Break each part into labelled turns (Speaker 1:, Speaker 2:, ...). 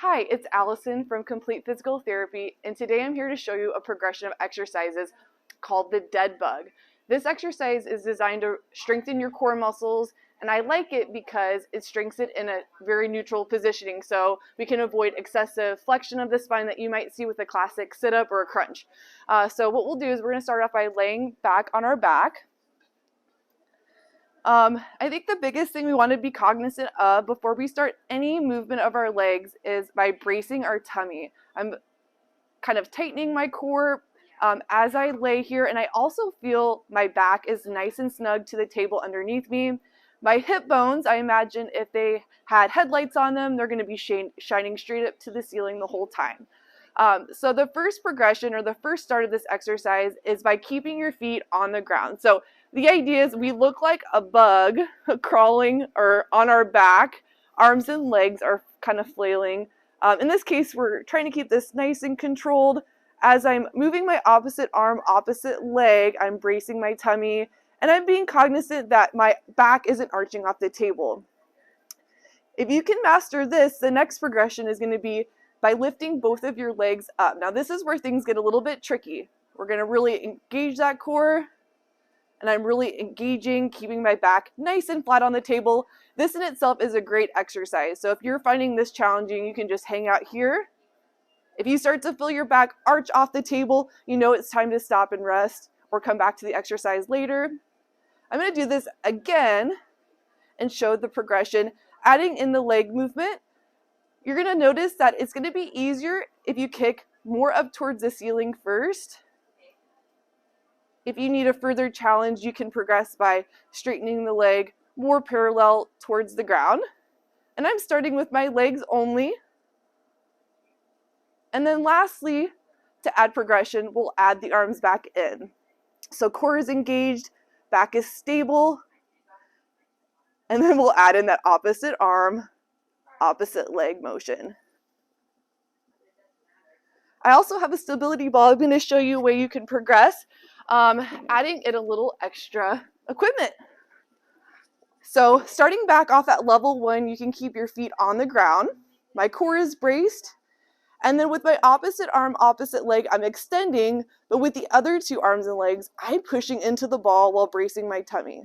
Speaker 1: Hi, it's Allison from Complete Physical Therapy, and today I'm here to show you a progression of exercises called the Deadbug. This exercise is designed to strengthen your core muscles, and I like it because it strengthens it in a very neutral positioning, so we can avoid excessive flexion of the spine that you might see with a classic sit-up or a crunch. So what we'll do is we're going to start off by laying back on our back. I think the biggest thing we want to be cognizant of before we start any movement of our legs is by bracing our tummy. I'm kind of tightening my core as I lay here, and I also feel my back is nice and snug to the table underneath me. My hip bones, I imagine if they had headlights on them, they're going to be shining straight up to the ceiling the whole time. So the first progression or the first start of this exercise is by keeping your feet on the ground. So the idea is we look like a bug crawling or on our back. Arms and legs are kind of flailing. In this case, we're trying to keep this nice and controlled. As I'm moving my opposite arm, opposite leg, I'm bracing my tummy, and I'm being cognizant that my back isn't arching off the table. If you can master this, the next progression is going to be by lifting both of your legs up. Now this is where things get a little bit tricky. We're going to really engage that core, and I'm really engaging, keeping my back nice and flat on the table. This in itself is a great exercise. So if you're finding this challenging, you can just hang out here. If you start to feel your back arch off the table, you know it's time to stop and rest or come back to the exercise later. I'm going to do this again and show the progression, adding in the leg movement. You're going to notice that it's going to be easier if you kick more up towards the ceiling first. If you need a further challenge, you can progress by straightening the leg more parallel towards the ground. And I'm starting with my legs only. And then lastly, to add progression, we'll add the arms back in. So core is engaged, back is stable, and then we'll add in that opposite arm, opposite leg motion. I also have a stability ball. I'm going to show you a way you can progress, adding in a little extra equipment. So starting back off at level 1, you can keep your feet on the ground. My core is braced. And then with my opposite arm, opposite leg, I'm extending, but with the other two arms and legs, I'm pushing into the ball while bracing my tummy.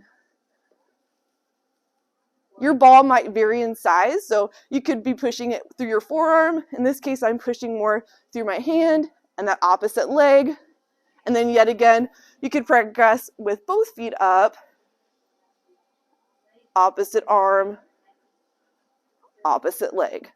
Speaker 1: Your ball might vary in size, so you could be pushing it through your forearm. In this case, I'm pushing more through my hand and that opposite leg. And then yet again, you could progress with both feet up, opposite arm, opposite leg.